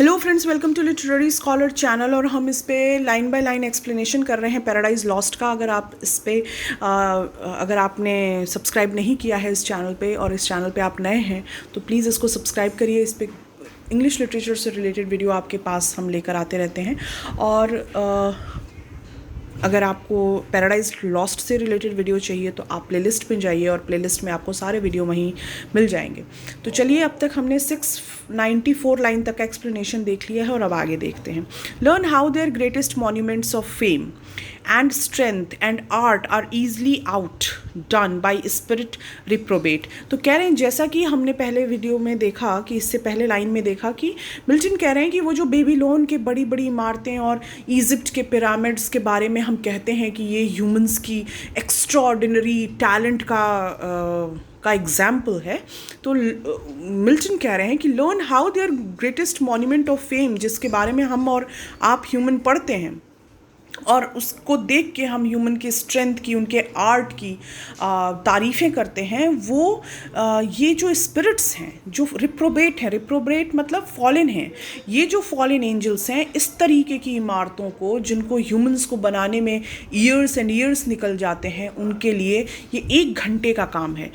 Hello friends, welcome to literary scholar channel. और हम इस पे लाइन बाय लाइन एक्सप्लेनेशन कर रहे हैं पैराडाइज लॉस्ट का। अगर आपने सब्सक्राइब नहीं किया है इस चैनल पे और इस चैनल पे आप नए हैं तो प्लीज़ इसको सब्सक्राइब करिए। इस पे इंग्लिश लिटरेचर से रिलेटेड वीडियो आपके पास हम लेकर आते रहते हैं। और अगर आपको पैराडाइज लॉस्ट से रिलेटेड वीडियो चाहिए तो आप प्लेलिस्ट में जाइए और प्लेलिस्ट में आपको सारे वीडियो वहीं मिल जाएंगे। तो चलिए, अब तक हमने 694 लाइन तक का एक्सप्लेनेशन देख लिया है और अब आगे देखते हैं। Learn how their greatest monuments of fame and strength and art are easily outdone by spirit reprobate. तो कह रहे हैं, जैसा कि हमने पहले वीडियो में देखा कि इससे पहले लाइन में देखा कि मिल्टन कह रहे हैं कि वो जो बेबीलोन के बड़ी बड़ी इमारतें और इजिप्ट के पिरामिड्स के बारे में हम कहते हैं कि ये ह्यूमंस की एक्स्ट्राऑर्डिनरी टैलेंट का एग्जाम्पल है। तो मिल्टन कह रहे हैं कि learn how their greatest monument of fame, जिसके बारे में हम और आप ह्यूमन पढ़ते हैं और उसको देख के हम ह्यूमन की स्ट्रेंथ की, उनके आर्ट की तारीफ़ें करते हैं, वो ये जो स्पिरिट्स हैं जो रिप्रोबेट हैं, रिप्रोबेट मतलब फॉलन हैं, ये जो फॉलन एंजल्स हैं, इस तरीके की इमारतों को जिनको ह्यूमंस को बनाने में ईयर्स एंड ईयर्स निकल जाते हैं, उनके लिए ये 1 घंटे का काम है।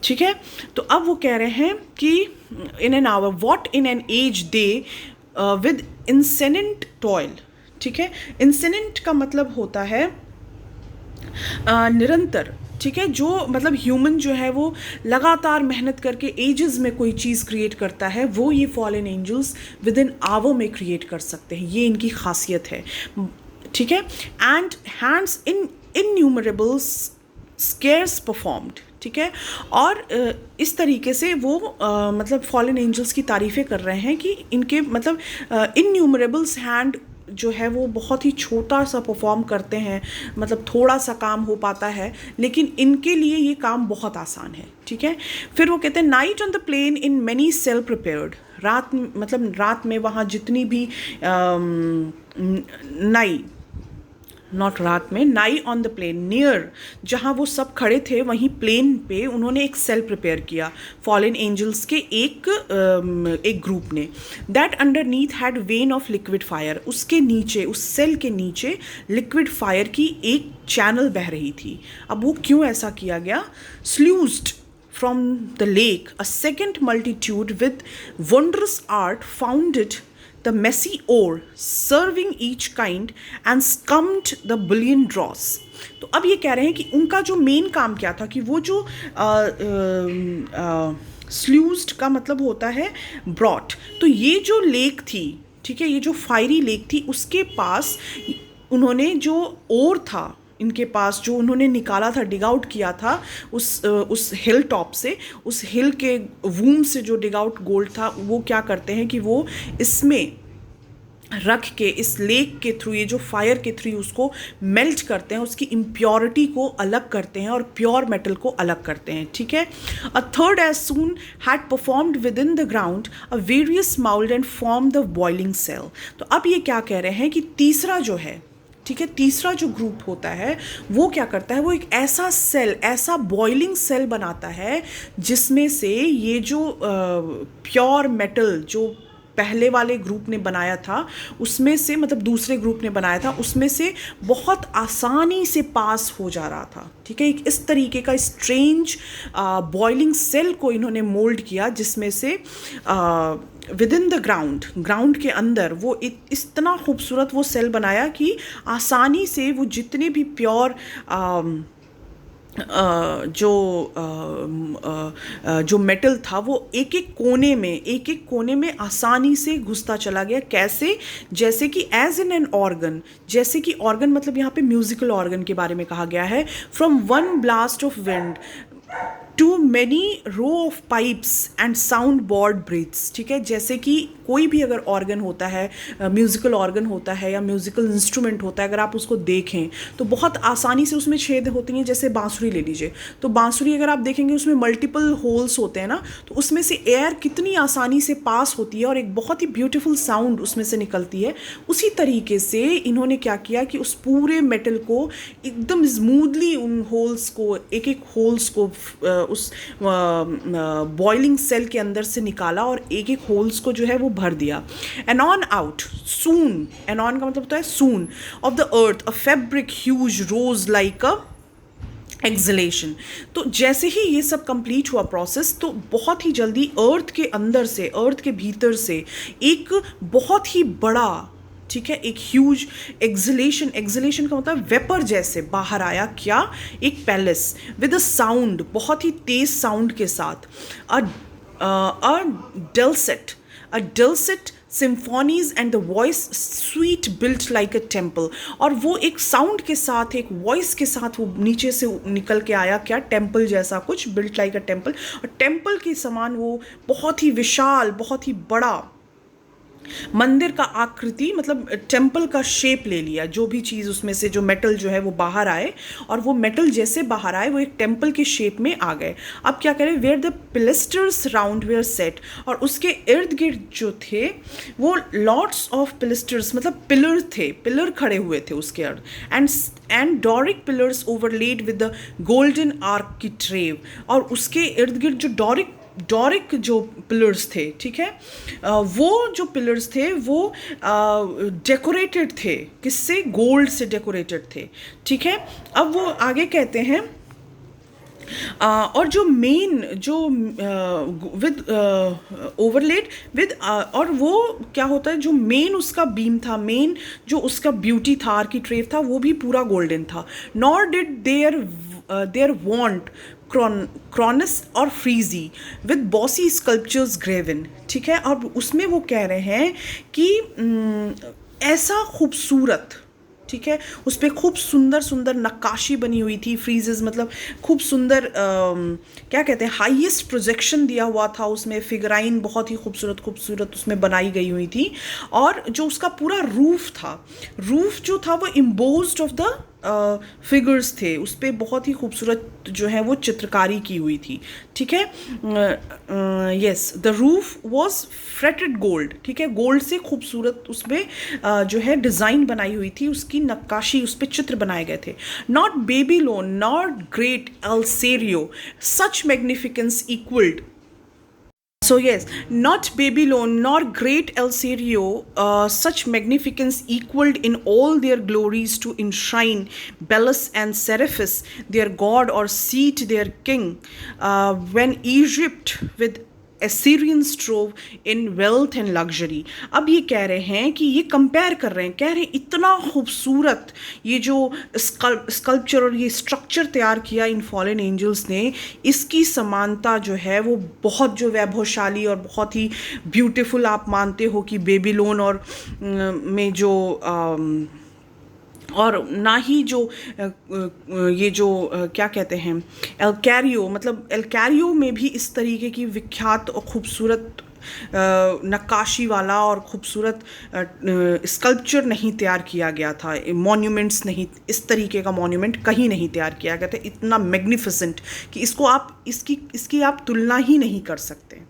ठीक है, तो अब वो कह रहे हैं कि in an hour what in an age they with incessant toil. ठीक है, इंसेनेंट का मतलब होता है निरंतर। ठीक है, जो मतलब ह्यूमन जो है वो लगातार मेहनत करके एजेस में कोई चीज़ क्रिएट करता है, वो ये fallen angels with in hour में क्रिएट कर सकते हैं, ये इनकी खासियत है। ठीक है, and hands in innumerable scarce performed. ठीक है, और इस तरीके से वो मतलब फॉलन एंजल्स की तारीफ़ें कर रहे हैं कि इनके मतलब इन्यूमरेबल्स हैंड जो है वो बहुत ही छोटा सा परफॉर्म करते हैं, मतलब थोड़ा सा काम हो पाता है, लेकिन इनके लिए ये काम बहुत आसान है। ठीक है, फिर वो कहते हैं night on the plain in many cell prepared. रात मतलब रात में वहाँ जितनी भी नॉट रात में, नाई ऑन द प्लेन, नियर जहाँ वो सब खड़े थे वहीं प्लेन पे उन्होंने एक सेल प्रिपेयर किया फॉलन एंजल्स के एक ग्रुप ने। That underneath had when of liquid fire. उसके नीचे, उस सेल के नीचे लिक्विड फायर की एक चैनल बह रही थी। अब वो क्यों ऐसा किया गया? Sluiced from the lake a second multitude with wondrous art founded the messy ore, serving each kind and scummed the bullion dross। तो अब ये कह रहे हैं कि उनका जो मेन काम क्या था कि वो जो स्लूज्ड का मतलब होता है ब्रॉट। तो ये जो लेक थी, ठीक है, ये जो फायरी लेक थी, उसके पास उन्होंने जो ओर था, इनके पास जो उन्होंने निकाला था, डिग आउट किया था उस हिल टॉप से, उस हिल के वूम से जो डिग आउट गोल्ड था, वो क्या करते हैं कि वो इसमें रख के इस लेक के थ्रू, ये जो फायर के थ्रू उसको मेल्ट करते हैं, उसकी इम्प्योरिटी को अलग करते हैं और प्योर मेटल को अलग करते हैं। ठीक है, a third as soon had performed with in the ground a various mould and form the boiling cell. तो अब ये क्या कह रहे हैं कि तीसरा जो है, ठीक है, तीसरा जो ग्रुप होता है वो क्या करता है, वो एक ऐसा सेल, ऐसा बॉइलिंग सेल बनाता है जिसमें से ये जो प्योर मेटल जो पहले वाले ग्रुप ने बनाया था उसमें से, मतलब दूसरे ग्रुप ने बनाया था, उसमें से बहुत आसानी से पास हो जा रहा था। ठीक है, एक इस तरीके का स्ट्रेंज बॉइलिंग सेल को इन्होंने मोल्ड किया जिसमें से विद इन द ग्राउंड के अंदर वो इतना खूबसूरत वो सेल बनाया कि आसानी से वो जितने भी प्योर जो मेटल था वो एक एक कोने में आसानी से घुसता चला गया। कैसे? जैसे कि एज इन एन ऑर्गन, जैसे कि ऑर्गन मतलब यहाँ पे म्यूजिकल ऑर्गन के बारे में कहा गया है। From one blast of wind to many row of pipes and sound board breathes. ठीक है, जैसे कि कोई भी अगर ऑर्गन होता है, म्यूज़िकल ऑर्गन होता है या म्यूज़िकल इंस्ट्रूमेंट होता है, अगर आप उसको देखें तो बहुत आसानी से उसमें छेद होती हैं। जैसे बांसुरी ले लीजिए, तो बांसुरी अगर आप देखेंगे उसमें मल्टीपल होल्स होते हैं ना, तो उसमें से एयर कितनी आसानी से पास होती है और एक बहुत ही ब्यूटीफुल साउंड उसमें से निकलती है। उसी तरीके से इन्होंने क्या किया कि उस पूरे मेटल को एकदम स्मूथली, उन होल्स को, एक एक होल्स को उस बॉइलिंग सेल के अंदर से निकाला और एक एक होल्स को जो है वो भर दिया. एनॉन आउट सून, एनॉन का मतलब होता है soon, of the earth a fabric huge rose like a exhalation. तो जैसे ही ये सब कंप्लीट हुआ प्रोसेस, तो बहुत ही जल्दी अर्थ के अंदर से, अर्थ के भीतर से एक बहुत ही बड़ा, ठीक है, एक ह्यूज एक्सलेशन, एक्सलेशन का मतलब वेपर जैसे बाहर आया. क्या? एक पैलेस विद अ साउंड, बहुत ही तेज साउंड के साथ. A dulcet symphonies and the voice sweet built like a temple. और वो एक साउंड के साथ, एक वॉइस के साथ वो नीचे से निकल के आया. क्या? टेम्पल जैसा कुछ, बिल्ट लाइक अ टेम्पल. और टेम्पल के समान वो बहुत ही विशाल, बहुत ही बड़ा मंदिर का आकृति, मतलब टेम्पल का शेप ले लिया. जो भी चीज़ उसमें से, जो मेटल जो है वो बाहर आए, और वो मेटल जैसे बाहर आए वो एक टेम्पल के शेप में आ गए. अब क्या करें? Where the pilasters round were set, और उसके इर्द गिर्द जो थे वो लॉट्स ऑफ पिलस्टर्स, मतलब पिलर थे, पिलर खड़े हुए थे उसके अर्द. And Doric pillars overlaid with the golden architrave. और उसके इर्द गिर्द जो डोरिक जो पिलर्स थे, ठीक है, वो जो पिलर्स थे वो डेकोरेटेड थे. किससे? गोल्ड से डेकोरेटेड थे. ठीक है. अब वो आगे कहते हैं और जो मेन जो विद ओवरलेड विद, और वो क्या होता है, जो मेन उसका बीम था, मेन जो उसका ब्यूटी था, आर्किट्रेव था, वो भी पूरा गोल्डन था. नॉर डिड देयर वांट क्रॉनस और फ्रीजी विद बॉसी स्कल्पचर्स ग्रेवन. ठीक है. और उसमें वो कह रहे हैं कि ऐसा खूबसूरत, ठीक है, उस पर खूब सुंदर सुंदर नक्काशी बनी हुई थी. फ्रीजेस मतलब खूब सुंदर, क्या कहते हैं, हाईएस्ट प्रोजेक्शन दिया हुआ था उसमें. फिगराइन बहुत ही खूबसूरत उसमें बनाई गई हुई थी. और जो उसका पूरा रूफ जो था वो इम्बोज्ड ऑफ द फिगर्स थे. उस पर बहुत ही खूबसूरत जो है वो चित्रकारी की हुई थी. ठीक है. Yes, the roof was fretted gold. ठीक है, गोल्ड से खूबसूरत उसमें जो है डिज़ाइन बनाई हुई थी, उसकी नक्काशी, उस पर चित्र बनाए गए थे. Not Babylon not great Alcairo such magnificence equalled. So yes, not Babylon nor great Elserio, such magnificence equaled in all their glories to enshrine Belus and Seraphis, their god or seat their king, when Egypt with Assyrian strove in wealth and luxury. अब ये कह रहे हैं कि ये compare कर रहे हैं, कह रहे हैं इतना खूबसूरत ये जो स्कल्पचर और ये स्ट्रक्चर तैयार किया इन फॉलन एंजल्स ने, इसकी समानता जो है वो बहुत जो वैभवशाली और बहुत ही ब्यूटीफुल आप मानते हो कि बेबीलोन और में जो और ना ही जो ये जो क्या कहते हैं एल्कैरियो, मतलब एल्कैरियो में भी इस तरीके की विख्यात और खूबसूरत नक्काशी वाला और खूबसूरत स्कल्पचर नहीं तैयार किया गया था. मॉन्यूमेंट्स नहीं, इस तरीके का मॉन्यूमेंट कहीं नहीं तैयार किया गया था. इतना मैग्निफिसेंट कि इसको आप इसकी आप तुलना ही नहीं कर सकते.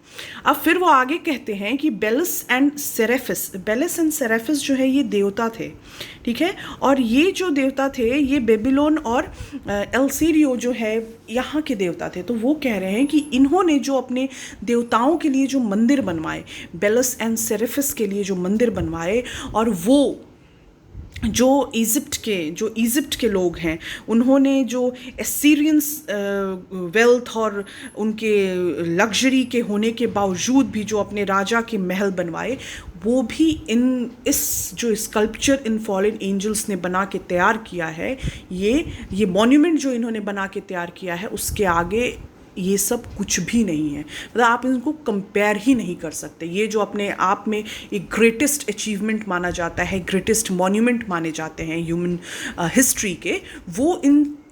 अब फिर वो आगे कहते हैं कि बेलस एंड सेरेफिस जो है ये देवता थे. ठीक है. और ये जो देवता थे ये बेबीलोन और एल्सीरियो जो है यहाँ के देवता थे. तो वो कह रहे हैं कि इन्होंने जो अपने देवताओं के लिए जो मंदिर बनवाए, बेलस एंड सेरेफिस के लिए जो मंदिर बनवाए, और वो जो इजिप्ट के लोग हैं उन्होंने जो एसीरियंस वेल्थ और उनके लग्जरी के होने के बावजूद भी जो अपने राजा के महल बनवाए, वो भी इस जो स्कल्पचर इन फॉलन एंजल्स ने बना के तैयार किया है, ये मॉन्यूमेंट जो इन्होंने बना के तैयार किया है, उसके आगे ये सब कुछ भी नहीं है. मतलब आप इनको कंपेयर ही नहीं कर सकते. ये जो अपने आप में एक ग्रेटेस्ट अचीवमेंट माना जाता है, ग्रेटेस्ट मॉन्यूमेंट माने जाते हैं ह्यूमन हिस्ट्री के, वो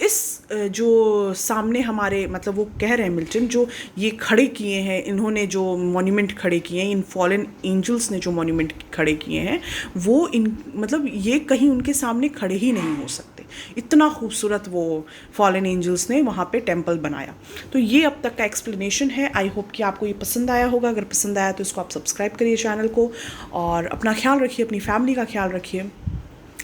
इस जो सामने हमारे, मतलब वो कह रहे हैं मिल्टन, जो ये खड़े किए हैं, इन्होंने जो मॉन्यूमेंट खड़े किए हैं, इन फॉलन एंजल्स ने जो मॉन्यूमेंट खड़े किए हैं, वो मतलब ये कहीं उनके सामने खड़े ही नहीं हो सकते. इतना खूबसूरत वो फॉलन एंजल्स ने वहाँ पे टेम्पल बनाया. तो ये अब तक का एक्सप्लेनेशन है. आई होप कि आपको ये पसंद आया होगा. अगर पसंद आया तो इसको आप सब्सक्राइब करिए चैनल को, और अपना ख्याल रखिए, अपनी फैमिली का ख्याल रखिए.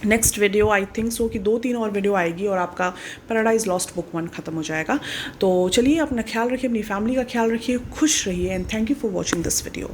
Next video I think so कि 2-3 और वीडियो आएगी और आपका पैराडाइज लॉस्ट बुक 1 ख़त्म हो जाएगा। तो चलिए अपना ख्याल रखिए, अपनी फैमिली का ख्याल रखिए, खुश रहिए and thank you for watching this video.